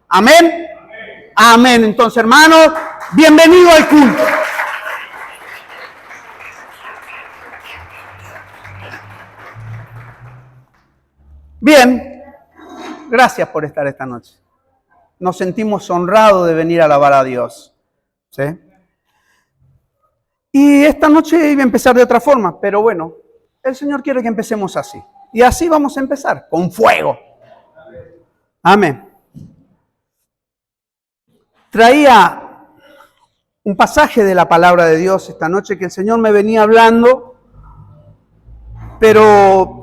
¿Amén? Amén. Entonces, hermanos, bienvenido al culto. Bien, gracias por estar esta noche. Nos sentimos honrados de venir a alabar a Dios. ¿Sí? Y esta noche iba a empezar de otra forma, pero bueno, el Señor quiere que empecemos así. Y así vamos a empezar, con fuego. Amén. Traía un pasaje de la palabra de Dios esta noche que el Señor me venía hablando, pero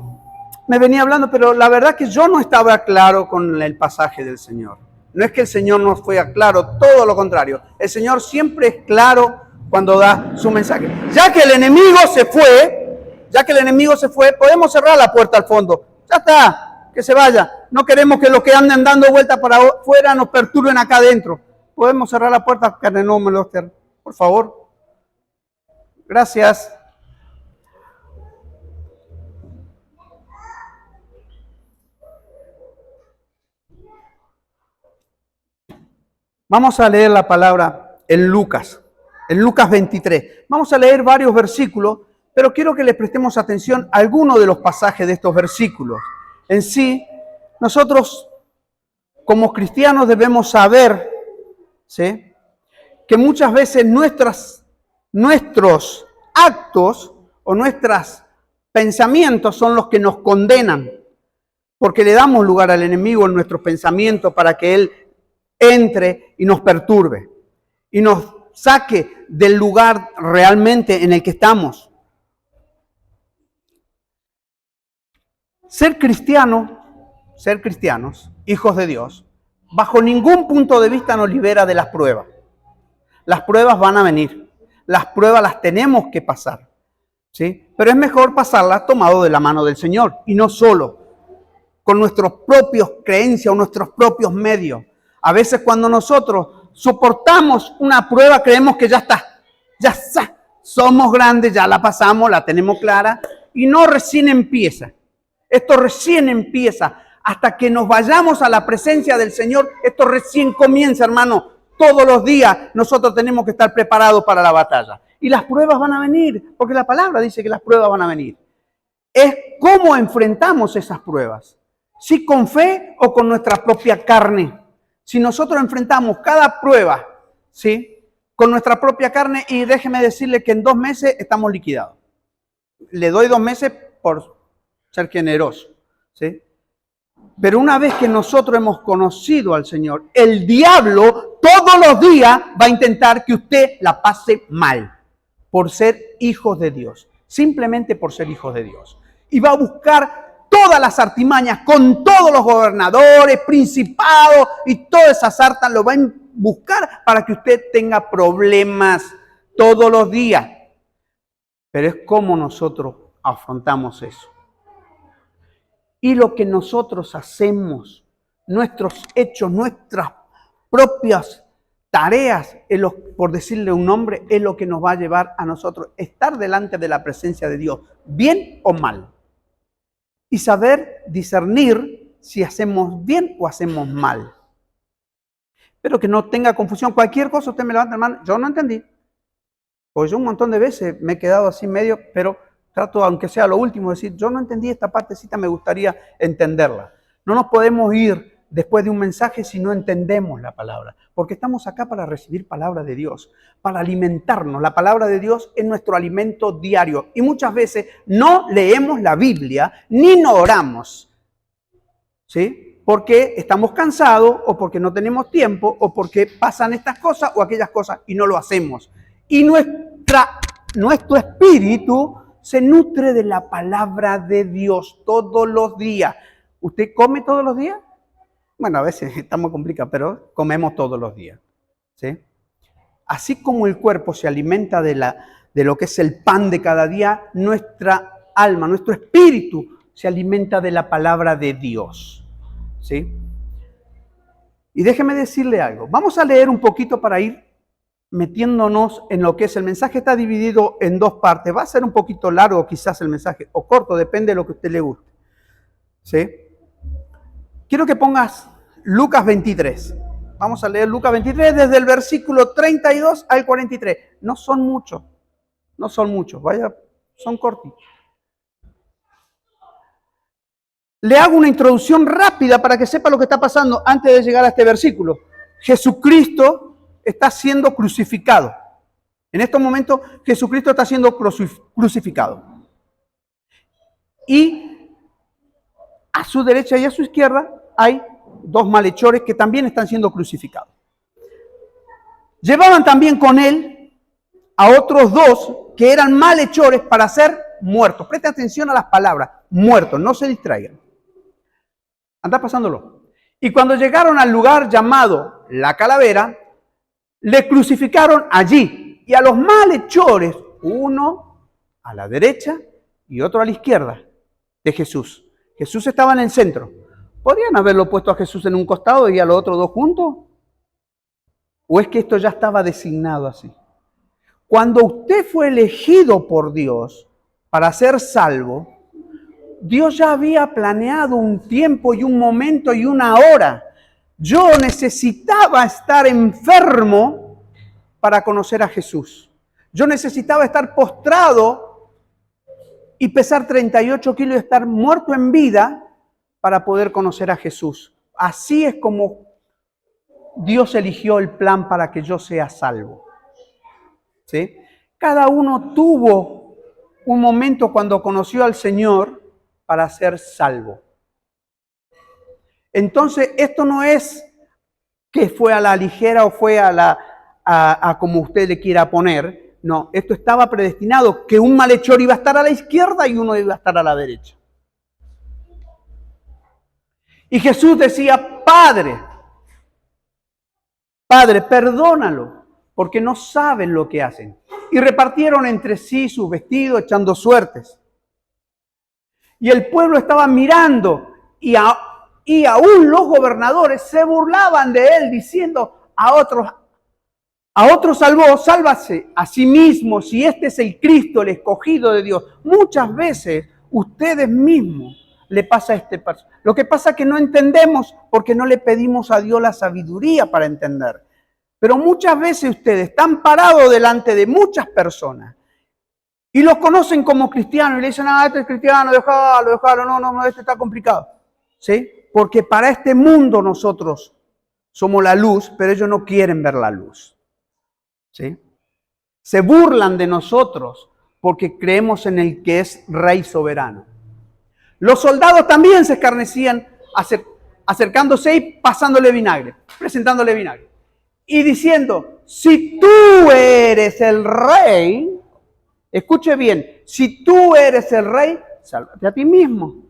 la verdad que yo no estaba claro con el pasaje del Señor. No es que el Señor no fuera claro, todo lo contrario. El Señor siempre es claro cuando da su mensaje. Ya que el enemigo se fue, podemos cerrar la puerta al fondo. Ya está, que se vaya. No queremos que los que anden dando vueltas para afuera nos perturben acá adentro. Podemos cerrar la puerta, que no me lo estén, por favor. Gracias. Vamos a leer la palabra en Lucas 23. Vamos a leer varios versículos, pero quiero que le prestemos atención a algunos de los pasajes de estos versículos. En sí, nosotros como cristianos debemos saber, ¿sí?, que muchas veces nuestros actos o nuestros pensamientos son los que nos condenan, porque le damos lugar al enemigo en nuestros pensamientos para que él entre y nos perturbe y nos saque del lugar realmente en el que estamos. Ser cristianos, hijos de Dios, bajo ningún punto de vista nos libera de las pruebas. Las pruebas van a venir, las pruebas las tenemos que pasar, ¿sí? Pero es mejor pasarlas tomado de la mano del Señor y no solo con nuestros propios creencias o nuestros propios medios. A veces cuando nosotros soportamos una prueba creemos que ya está, somos grandes, ya la pasamos, la tenemos clara y no recién empieza. Esto recién empieza. Hasta que nos vayamos a la presencia del Señor, esto recién comienza, hermano. Todos los días nosotros tenemos que estar preparados para la batalla. Y las pruebas van a venir, porque la palabra dice que las pruebas van a venir. Es cómo enfrentamos esas pruebas. Si con fe o con nuestra propia carne. Si nosotros enfrentamos cada prueba, ¿sí?, con nuestra propia carne, y déjeme decirle que en 2 meses estamos liquidados. Le doy 2 meses por ser generoso, ¿sí? Pero una vez que nosotros hemos conocido al Señor, el diablo todos los días va a intentar que usted la pase mal por ser hijos de Dios, simplemente por ser hijos de Dios. Y va a buscar todas las artimañas con todos los gobernadores, principados y todas esas sartas lo van a buscar para que usted tenga problemas todos los días. Pero es como nosotros afrontamos eso. Y lo que nosotros hacemos, nuestros hechos, nuestras propias tareas, por decirle un nombre, es lo que nos va a llevar a nosotros estar delante de la presencia de Dios, bien o mal. Y saber discernir si hacemos bien o hacemos mal. Pero que no tenga confusión. Cualquier cosa usted me levanta la mano. Yo no entendí. Pues yo un montón de veces me he quedado así medio, pero trato, aunque sea lo último, de decir, yo no entendí esta partecita, me gustaría entenderla. No nos podemos ir después de un mensaje si no entendemos la palabra. Porque estamos acá para recibir palabra de Dios, para alimentarnos. La palabra de Dios es nuestro alimento diario. Y muchas veces no leemos la Biblia ni no oramos. ¿Sí? Porque estamos cansados o porque no tenemos tiempo o porque pasan estas cosas o aquellas cosas y no lo hacemos. Y nuestro espíritu se nutre de la palabra de Dios todos los días. ¿Usted come todos los días? Bueno, a veces estamos complicados, pero comemos todos los días, ¿sí? Así como el cuerpo se alimenta de lo que es el pan de cada día, nuestra alma, nuestro espíritu se alimenta de la palabra de Dios, ¿sí? Y déjeme decirle algo. Vamos a leer un poquito para ir metiéndonos en lo que es el mensaje. Está dividido en 2 partes. Va a ser un poquito largo quizás el mensaje, o corto, depende de lo que a usted le guste, ¿sí? Quiero que pongas Lucas 23. Vamos a leer Lucas 23 desde el versículo 32 al 43. No son muchos, vaya, son cortitos. Le hago una introducción rápida para que sepa lo que está pasando antes de llegar a este versículo. Jesucristo está siendo crucificado. En estos momentos Jesucristo está siendo crucificado. Y a su derecha y a su izquierda hay dos malhechores que también están siendo crucificados. Llevaban también con él a otros dos que eran malhechores para ser muertos. Presten atención a las palabras, muertos, no se distraigan. Anda pasándolo. Y cuando llegaron al lugar llamado La Calavera, le crucificaron allí. Y a los malhechores, uno a la derecha y otro a la izquierda de Jesús. Jesús estaba en el centro. ¿Podrían haberlo puesto a Jesús en un costado y a los otros dos juntos? ¿O es que esto ya estaba designado así? Cuando usted fue elegido por Dios para ser salvo, Dios ya había planeado un tiempo y un momento y una hora. Yo necesitaba estar enfermo para conocer a Jesús. Yo necesitaba estar postrado y pesar 38 kilos y estar muerto en vida para poder conocer a Jesús. Así es como Dios eligió el plan para que yo sea salvo. ¿Sí? Cada uno tuvo un momento cuando conoció al Señor para ser salvo. Entonces, esto no es que fue a la ligera o fue a como usted le quiera poner. No, esto estaba predestinado, que un malhechor iba a estar a la izquierda y uno iba a estar a la derecha. Y Jesús decía, Padre, perdónalo, porque no saben lo que hacen. Y repartieron entre sí sus vestidos, echando suertes. Y el pueblo estaba mirando, y aún los gobernadores se burlaban de él, diciendo a otros salvó, sálvase a sí mismo, si este es el Cristo, el escogido de Dios. Muchas veces ustedes mismos le pasa a este paso. Lo que pasa es que no entendemos porque no le pedimos a Dios la sabiduría para entender. Pero muchas veces ustedes están parados delante de muchas personas y los conocen como cristianos y le dicen, este es cristiano, déjalo, no, este está complicado. ¿Sí? Porque para este mundo nosotros somos la luz, pero ellos no quieren ver la luz. ¿Sí? Se burlan de nosotros porque creemos en el que es Rey soberano. Los soldados también se escarnecían acercándose y pasándole vinagre, presentándole vinagre. Y diciendo, si tú eres el rey, escuche bien, si tú eres el rey, sálvate a ti mismo.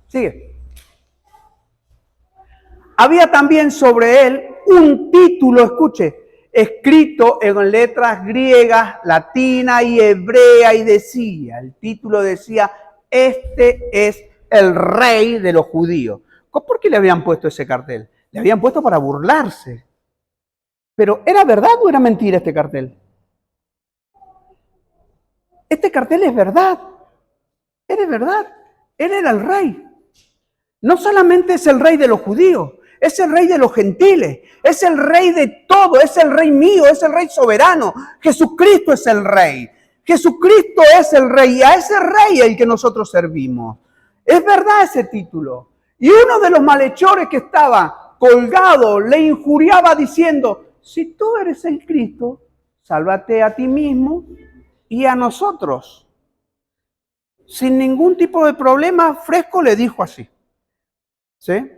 Sigue. Había también sobre él un título, escuche, escrito en letras griegas, latinas y hebrea, y decía, el título decía, este es el rey de los judíos. ¿Por qué le habían puesto ese cartel? Le habían puesto para burlarse. Pero ¿era verdad o era mentira este cartel? Este cartel es verdad. Él es verdad. Él era el rey. No solamente es el rey de los judíos, es el rey de los gentiles, es el rey de todo, es el rey mío, es el rey soberano. Jesucristo es el rey. Jesucristo es el rey y a ese rey el que nosotros servimos. Es verdad ese título. Y uno de los malhechores que estaba colgado le injuriaba diciendo, si tú eres el Cristo, sálvate a ti mismo y a nosotros. Sin ningún tipo de problema, fresco le dijo así. ¿Sí?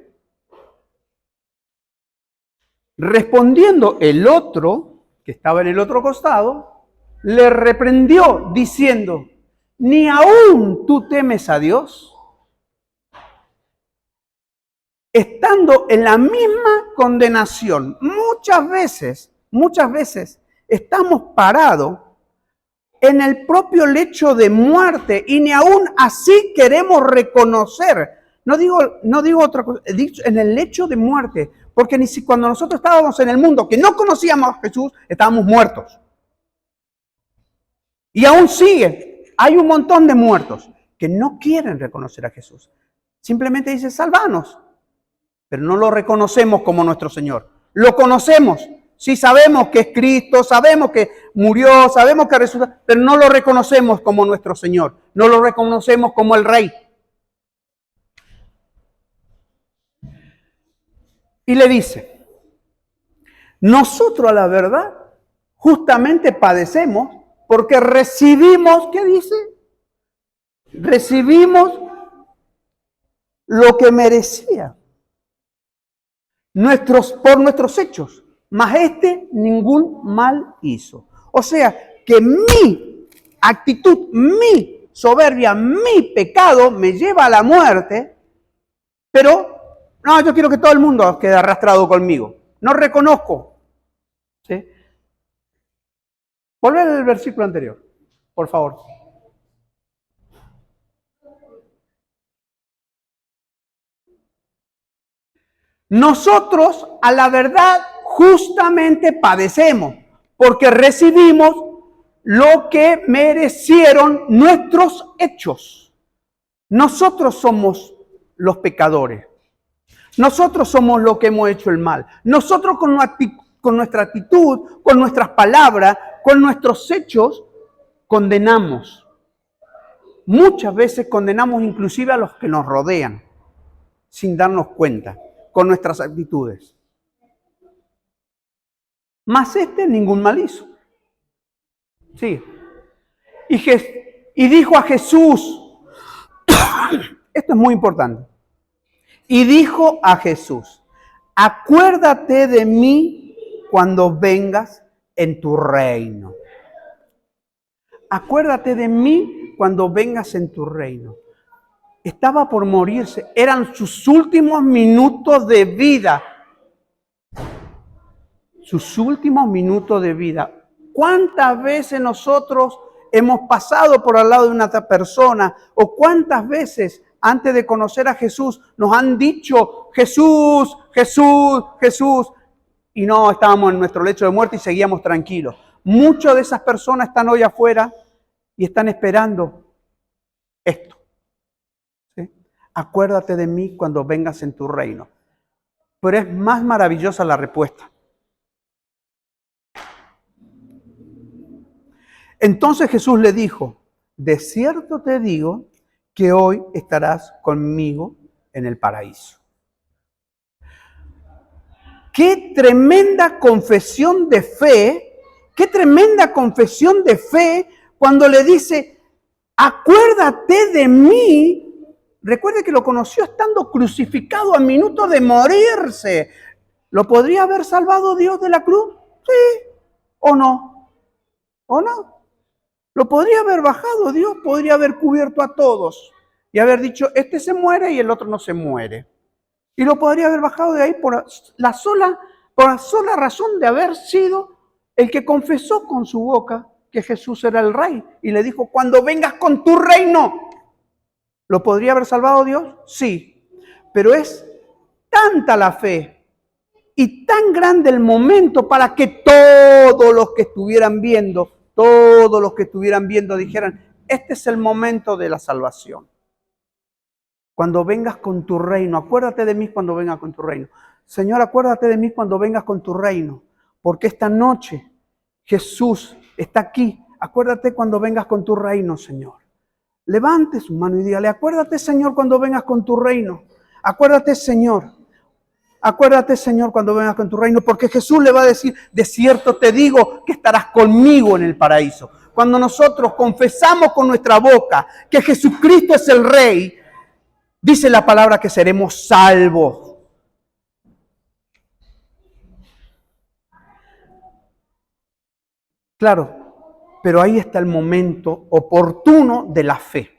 Respondiendo el otro, que estaba en el otro costado, le reprendió diciendo, ¿ni aún tú temes a Dios? Estando en la misma condenación, muchas veces estamos parados en el propio lecho de muerte y ni aún así queremos reconocer. No digo otra cosa, he dicho en el lecho de muerte, porque ni si cuando nosotros estábamos en el mundo que no conocíamos a Jesús, estábamos muertos. Y aún sigue, hay un montón de muertos que no quieren reconocer a Jesús. Simplemente dice, sálvanos. pero no lo reconocemos como nuestro Señor. Lo conocemos, sí sabemos que es Cristo, sabemos que murió, sabemos que resucitó, pero no lo reconocemos como nuestro Señor, no lo reconocemos como el Rey. Y le dice, nosotros a la verdad justamente padecemos porque recibimos, ¿qué dice? Recibimos lo que merecía por nuestros hechos, mas ningún mal hizo. O sea, que mi actitud, mi soberbia, mi pecado me lleva a la muerte, pero no, yo quiero que todo el mundo quede arrastrado conmigo. No reconozco. ¿Sí? Volver al versículo anterior, por favor. Nosotros, a la verdad, justamente padecemos, porque recibimos lo que merecieron nuestros hechos. Nosotros somos los pecadores. Nosotros somos los que hemos hecho el mal. Nosotros con nuestra actitud, con nuestras palabras, con nuestros hechos, condenamos. Muchas veces condenamos inclusive a los que nos rodean, sin darnos cuenta, con nuestras actitudes. Mas ningún mal hizo. Sí. Y dijo a Jesús, esto es muy importante, y dijo a Jesús, acuérdate de mí cuando vengas en tu reino. Acuérdate de mí cuando vengas en tu reino. Estaba por morirse, eran sus últimos minutos de vida. Sus últimos minutos de vida. ¿Cuántas veces nosotros hemos pasado por al lado de una persona? ¿O cuántas veces antes de conocer a Jesús nos han dicho Jesús, Jesús, Jesús? Y no estábamos en nuestro lecho de muerte y seguíamos tranquilos. Muchas de esas personas están hoy afuera y están esperando esto. ¿Sí? Acuérdate de mí cuando vengas en tu reino. Pero es más maravillosa la respuesta. Entonces Jesús le dijo, de cierto te digo que hoy estarás conmigo en el paraíso. Qué tremenda confesión de fe, qué tremenda confesión de fe cuando le dice, acuérdate de mí. Recuerde que lo conoció estando crucificado a minutos de morirse. ¿Lo podría haber salvado Dios de la cruz? Sí, o no, o no. Lo podría haber bajado, Dios podría haber cubierto a todos y haber dicho, este se muere y el otro no se muere. Y lo podría haber bajado de ahí por la sola razón de haber sido el que confesó con su boca que Jesús era el Rey. Y le dijo, cuando vengas con tu reino, ¿lo podría haber salvado Dios? Sí, pero es tanta la fe y tan grande el momento para que todos los que estuvieran viendo dijeran, este es el momento de la salvación. Cuando vengas con tu reino, acuérdate de mí cuando vengas con tu reino. Señor, acuérdate de mí cuando vengas con tu reino, porque esta noche Jesús está aquí. Acuérdate cuando vengas con tu reino, Señor. Levante su mano y dígale, acuérdate, Señor, cuando vengas con tu reino. Acuérdate, Señor. Acuérdate, Señor, cuando vengas con tu reino, porque Jesús le va a decir, de cierto te digo que estarás conmigo en el paraíso. Cuando nosotros confesamos con nuestra boca que Jesucristo es el Rey, dice la palabra que seremos salvos. Claro, pero ahí está el momento oportuno de la fe.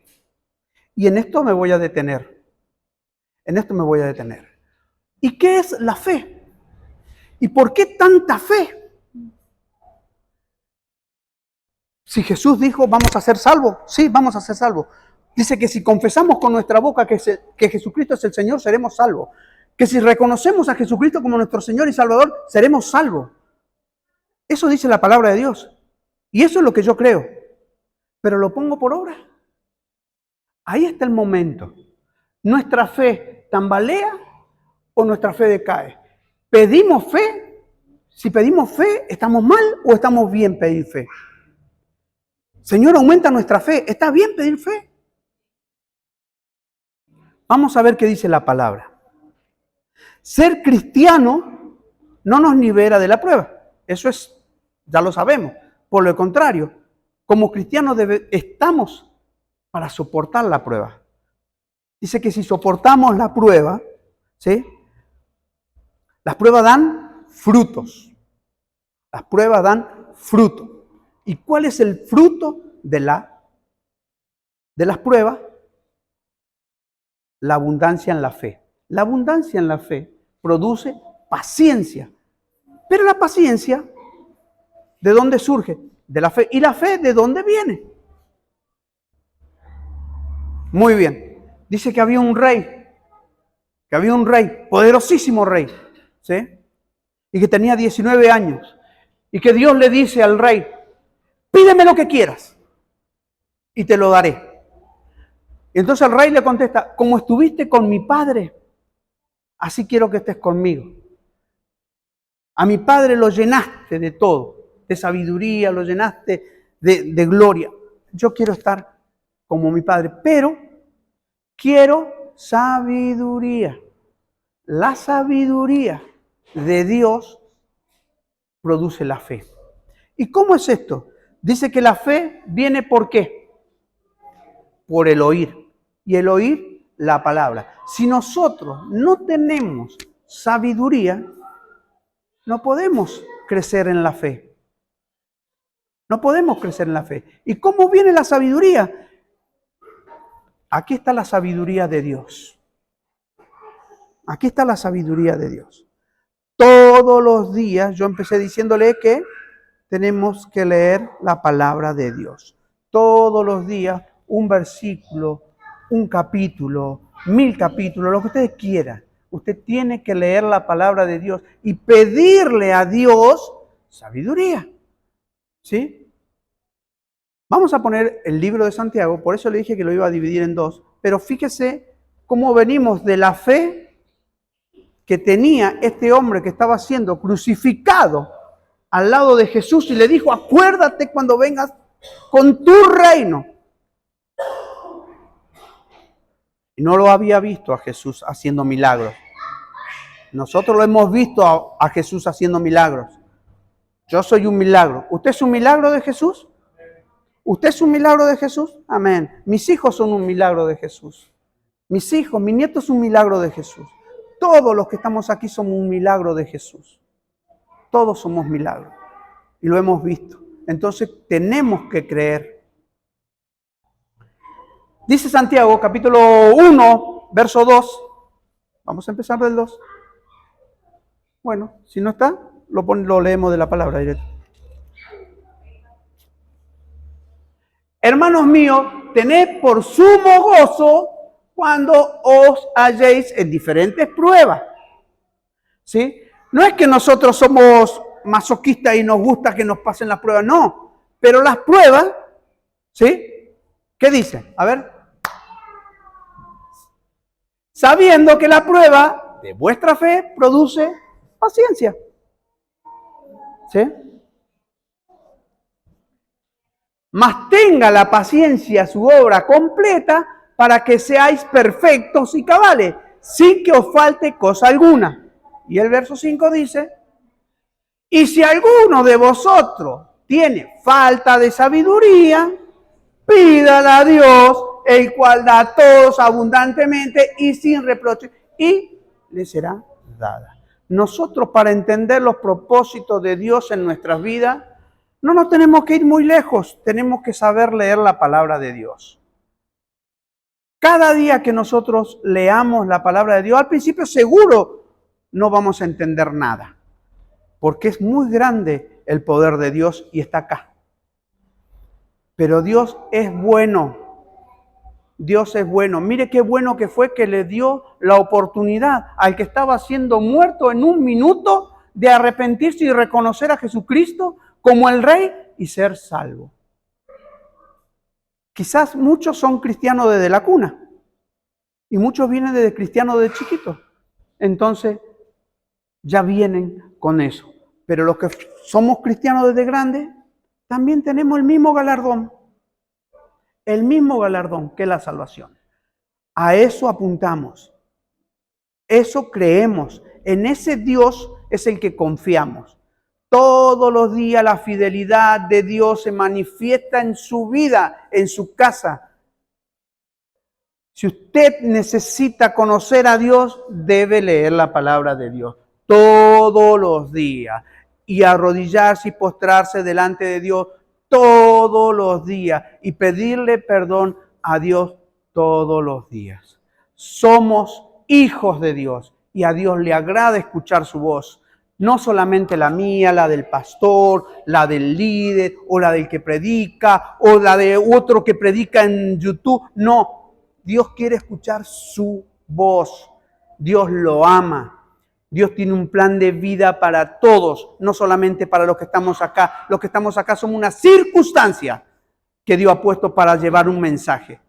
Y en esto me voy a detener. ¿Y qué es la fe? ¿Y por qué tanta fe? Si Jesús dijo, vamos a ser salvos, sí, vamos a ser salvos. Dice que si confesamos con nuestra boca que Jesucristo es el Señor, seremos salvos. Que si reconocemos a Jesucristo como nuestro Señor y Salvador, seremos salvos. Eso dice la palabra de Dios. Y eso es lo que yo creo. Pero lo pongo por obra. Ahí está el momento. Nuestra fe tambalea o nuestra fe decae? ¿Pedimos fe? Si pedimos fe, ¿estamos mal o estamos bien pedir fe? Señor, aumenta nuestra fe. ¿Está bien pedir fe? Vamos a ver qué dice la palabra. Ser cristiano no nos libera de la prueba. Eso es, ya lo sabemos. Por lo contrario, como cristianos estamos para soportar la prueba. Dice que si soportamos la prueba, ¿sí? Las pruebas dan frutos. Las pruebas dan fruto. ¿Y cuál es el fruto de las pruebas? La abundancia en la fe. La abundancia en la fe produce paciencia. Pero la paciencia, ¿de dónde surge? De la fe. ¿Y la fe de dónde viene? Muy bien. Dice que había un rey, poderosísimo rey, ¿sí? Y que tenía 19 años. Y que Dios le dice al rey, pídeme lo que quieras y te lo daré. Y entonces el rey le contesta, como estuviste con mi padre, así quiero que estés conmigo. A mi padre lo llenaste de todo, de sabiduría, lo llenaste de gloria. Yo quiero estar como mi padre, pero quiero sabiduría. La sabiduría de Dios produce la fe. ¿Y cómo es esto? Dice que la fe viene ¿por qué? Por el oír. Y el oír, la palabra. Si nosotros no tenemos sabiduría, no podemos crecer en la fe. No podemos crecer en la fe. ¿Y cómo viene la sabiduría? Aquí está la sabiduría de Dios. Aquí está la sabiduría de Dios. Todos los días yo empecé diciéndole que tenemos que leer la palabra de Dios. Todos los días un versículo, un capítulo, 1000 capítulos, lo que ustedes quieran. Usted tiene que leer la palabra de Dios y pedirle a Dios sabiduría. ¿Sí? Vamos a poner el libro de Santiago, por eso le dije que lo iba a dividir en dos, pero fíjese cómo venimos de la fe que tenía este hombre que estaba siendo crucificado al lado de Jesús y le dijo, acuérdate cuando vengas con tu reino. Y no lo había visto a Jesús haciendo milagros. Nosotros lo hemos visto a Jesús haciendo milagros. Yo soy un milagro. ¿Usted es un milagro de Jesús? ¿Usted es un milagro de Jesús? Amén. Mis hijos son un milagro de Jesús. Mis hijos, mis nietos son un milagro de Jesús. Todos los que estamos aquí somos un milagro de Jesús. Todos somos milagros. Y lo hemos visto. Entonces tenemos que creer. Dice Santiago, capítulo 1, verso 2. Vamos a empezar del 2. Bueno, si no está, lo leemos de la palabra directa. Hermanos míos, tened por sumo gozo cuando os halléis en diferentes pruebas. ¿Sí? No es que nosotros somos masoquistas y nos gusta que nos pasen las pruebas, no. Pero las pruebas, ¿sí? ¿Qué dice? A ver. Sabiendo que la prueba de vuestra fe produce paciencia. ¿Sí? Mas tenga la paciencia su obra completa para que seáis perfectos y cabales, sin que os falte cosa alguna. Y el verso 5 dice, y si alguno de vosotros tiene falta de sabiduría, pídala a Dios, el cual da a todos abundantemente y sin reproche, y le será dada. Nosotros, para entender los propósitos de Dios en nuestras vidas, no nos tenemos que ir muy lejos, tenemos que saber leer la palabra de Dios. Cada día que nosotros leamos la palabra de Dios, al principio seguro no vamos a entender nada, porque es muy grande el poder de Dios y está acá. Pero Dios es bueno. Dios es bueno. Mire qué bueno que fue que le dio la oportunidad al que estaba siendo muerto en un minuto de arrepentirse y reconocer a Jesucristo como el Rey y ser salvo. Quizás muchos son cristianos desde la cuna y muchos vienen desde cristianos de chiquitos. entonces ya vienen con eso. Pero los que somos cristianos desde grandes, también tenemos el mismo galardón que es la salvación. A eso apuntamos, eso creemos, en ese Dios es el que confiamos. Todos los días la fidelidad de Dios se manifiesta en su vida, en su casa. Si usted necesita conocer a Dios, debe leer la palabra de Dios todos los días y arrodillarse y postrarse delante de Dios todos los días y pedirle perdón a Dios todos los días. Somos hijos de Dios y a Dios le agrada escuchar su voz. No solamente la mía, la del pastor, la del líder o la del que predica o la de otro que predica en YouTube. No. Dios quiere escuchar su voz. Dios lo ama. Dios tiene un plan de vida para todos, no solamente para los que estamos acá. Los que estamos acá somos una circunstancia que Dios ha puesto para llevar un mensaje.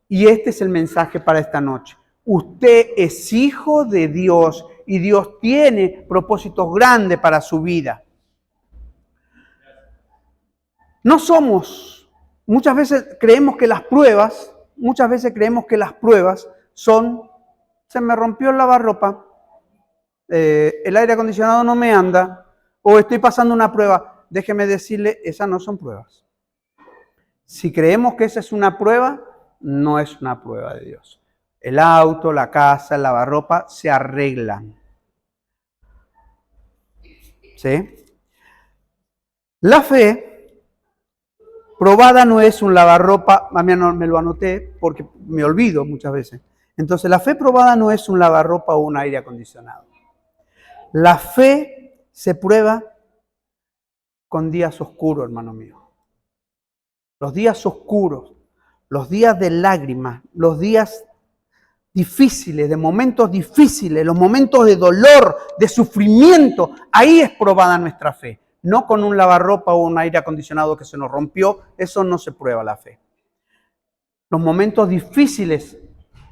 Y este es el mensaje para esta noche. Usted es hijo de Dios y Dios tiene propósitos grandes para su vida. No somos, muchas veces creemos que las pruebas son, se me rompió el lavarropa, el aire acondicionado no me anda, o estoy pasando una prueba. Déjeme decirle, esas no son pruebas. Si creemos que esa es una prueba, no es una prueba de Dios. El auto, la casa, el lavarropa se arreglan. ¿Sí? La fe probada no es un lavarropa, a mí no me lo anoté porque me olvido muchas veces. Entonces, la fe probada no es un lavarropa o un aire acondicionado. La fe se prueba con días oscuros, hermano mío. Los días oscuros, los días de lágrimas, los días difíciles, de momentos difíciles, los momentos de dolor, de sufrimiento, ahí es probada nuestra fe. No con un lavarropa o un aire acondicionado que se nos rompió, eso no se prueba la fe. Los momentos difíciles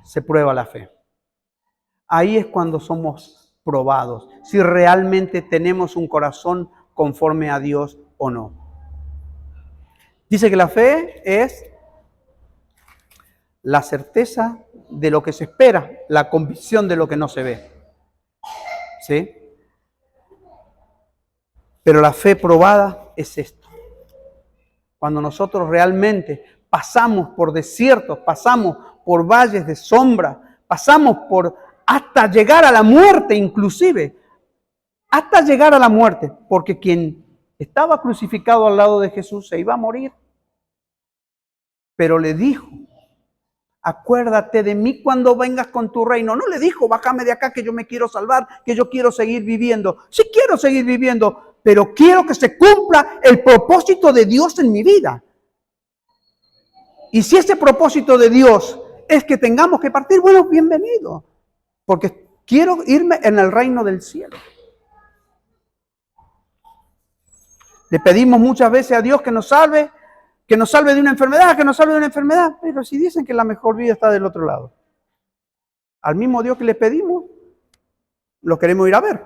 se prueba la fe. Ahí es cuando somos probados, si realmente tenemos un corazón conforme a Dios o no. Dice que la fe es la certeza de lo que se espera, la convicción de lo que no se ve. ¿Sí? Pero la fe probada es esto. Cuando nosotros realmente pasamos por desiertos, pasamos por valles de sombra, pasamos por hasta llegar a la muerte inclusive, hasta llegar a la muerte, porque quien estaba crucificado al lado de Jesús se iba a morir. Pero le dijo, acuérdate de mí cuando vengas con tu reino. No le dijo, bájame de acá que yo me quiero salvar, que yo quiero seguir viviendo. Sí quiero seguir viviendo, pero quiero que se cumpla el propósito de Dios en mi vida. Y si ese propósito de Dios es que tengamos que partir, bueno, bienvenido. Porque quiero irme en el reino del cielo. Le pedimos muchas veces a Dios que nos salve de una enfermedad, pero si dicen que la mejor vida está del otro lado. Al mismo Dios que le pedimos, lo queremos ir a ver.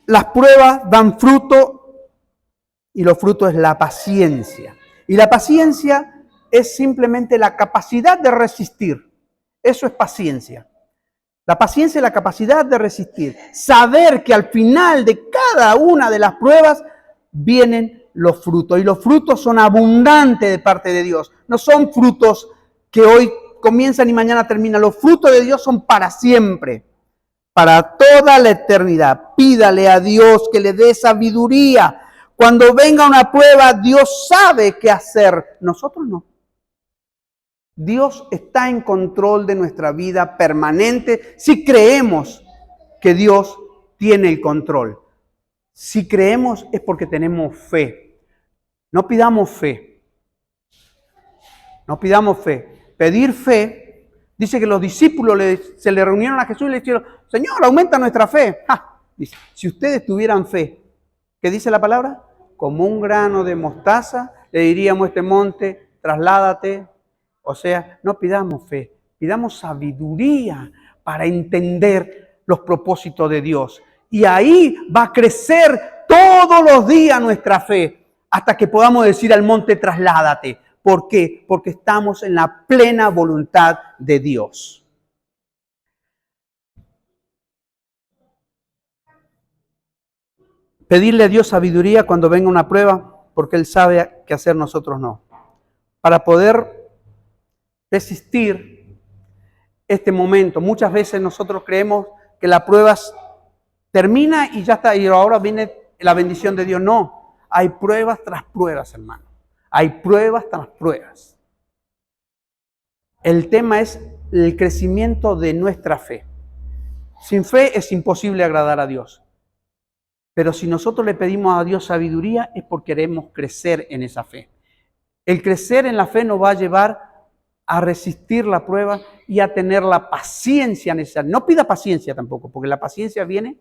Las pruebas dan fruto y los frutos es la paciencia. Y la paciencia es simplemente la capacidad de resistir. Eso es paciencia. La paciencia es la capacidad de resistir. Saber que al final de cada una de las pruebas vienen los frutos. Y los frutos son abundantes de parte de Dios. No son frutos que hoy comienzan y mañana terminan. Los frutos de Dios son para siempre. Para toda la eternidad. Pídale a Dios que le dé sabiduría. Cuando venga una prueba, Dios sabe qué hacer. Nosotros no. Dios está en control de nuestra vida permanente si creemos que Dios tiene el control. Si creemos es porque tenemos fe. No pidamos fe. No pidamos fe. Pedir fe, dice que los discípulos se le reunieron a Jesús y le dijeron, Señor, aumenta nuestra fe. Dice, si ustedes tuvieran fe, ¿qué dice la palabra? Como un grano de mostaza, le diríamos a este monte, trasládate. O sea, no pidamos fe, Pidamos sabiduría para entender los propósitos de Dios. Y ahí va a crecer todos los días nuestra fe, hasta que podamos decir al monte, trasládate. ¿Por qué? Porque estamos en la plena voluntad de Dios. Pedirle a Dios sabiduría cuando venga una prueba, porque Él sabe qué hacer, nosotros no. Para poder resistir este momento. Muchas veces nosotros creemos que la prueba termina y ya está, y ahora viene la bendición de Dios. No, hay pruebas tras pruebas, hermano. Hay pruebas tras pruebas. El tema es el crecimiento de nuestra fe. Sin fe es imposible agradar a Dios. Pero si nosotros le pedimos a Dios sabiduría es porque queremos crecer en esa fe. El crecer en la fe nos va a llevar a resistir la prueba y a tener la paciencia necesaria. No pida paciencia tampoco, porque la paciencia viene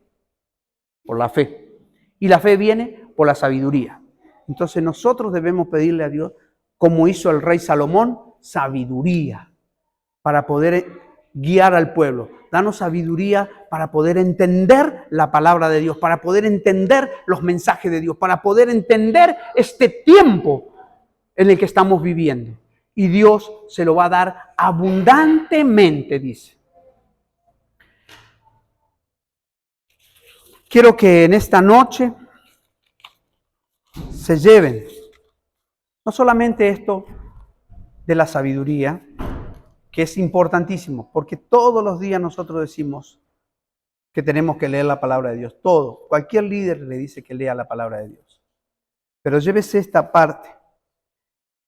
por la fe. Y la fe viene por la sabiduría. Entonces nosotros debemos pedirle a Dios, como hizo el rey Salomón, sabiduría para poder guiar al pueblo. Danos sabiduría para poder entender la palabra de Dios, para poder entender los mensajes de Dios, para poder entender este tiempo en el que estamos viviendo. Y Dios se lo va a dar abundantemente, dice. Quiero que en esta noche se lleven no solamente esto de la sabiduría, que es importantísimo, porque todos los días nosotros decimos que tenemos que leer la palabra de Dios. Todo, cualquier líder le dice que lea la palabra de Dios. Pero llévese esta parte,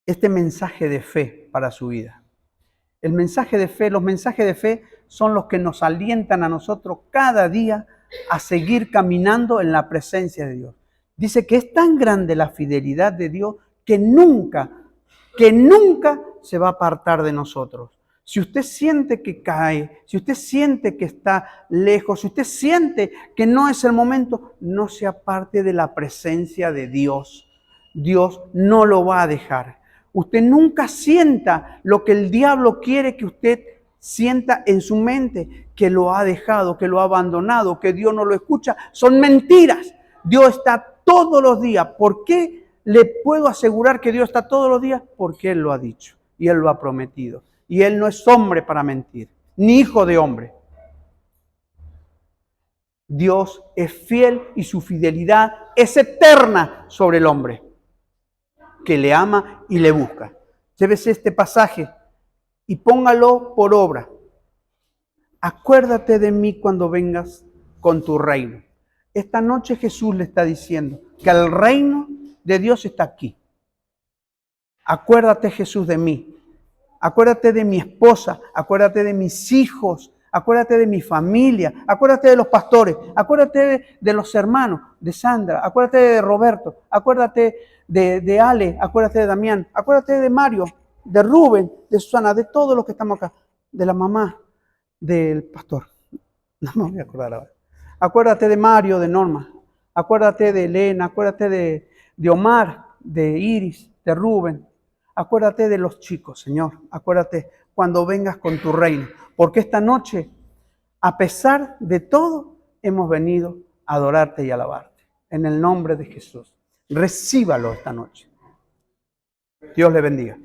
este mensaje de fe para su vida. El mensaje de fe, los mensajes de fe son los que nos alientan a nosotros cada día a seguir caminando en la presencia de Dios. Dice que es tan grande la fidelidad de Dios que nunca se va a apartar de nosotros. Si usted siente que cae, si usted siente que está lejos, si usted siente que no es el momento, no se aparte de la presencia de Dios. Dios no lo va a dejar. Usted nunca sienta lo que el diablo quiere que usted sienta en su mente, que lo ha dejado, que lo ha abandonado, que Dios no lo escucha. Son mentiras. Dios está todos los días. ¿Por qué le puedo asegurar que Dios está todos los días? Porque Él lo ha dicho y Él lo ha prometido. Y Él no es hombre para mentir, ni hijo de hombre. Dios es fiel y su fidelidad es eterna sobre el hombre que le ama y le busca. Llévese este pasaje y póngalo por obra. Acuérdate de mí cuando vengas con tu reino. Esta noche Jesús le está diciendo que el reino de Dios está aquí. Acuérdate, Jesús, de mí. Acuérdate de mi esposa, acuérdate de mis hijos, acuérdate de mi familia, acuérdate de los pastores, acuérdate de los hermanos, de Sandra, acuérdate de Roberto, acuérdate de Ale, acuérdate de Damián, acuérdate de Mario, de Rubén, de Susana, de todos los que estamos acá, de la mamá del pastor. No me voy a acordar ahora. Acuérdate de Mario, de Norma, acuérdate de Elena, acuérdate de Omar, de Iris, de Rubén. Acuérdate de los chicos, Señor. Acuérdate cuando vengas con tu reino. Porque esta noche, a pesar de todo, hemos venido a adorarte y alabarte. En el nombre de Jesús. Recíbalo esta noche. Dios le bendiga.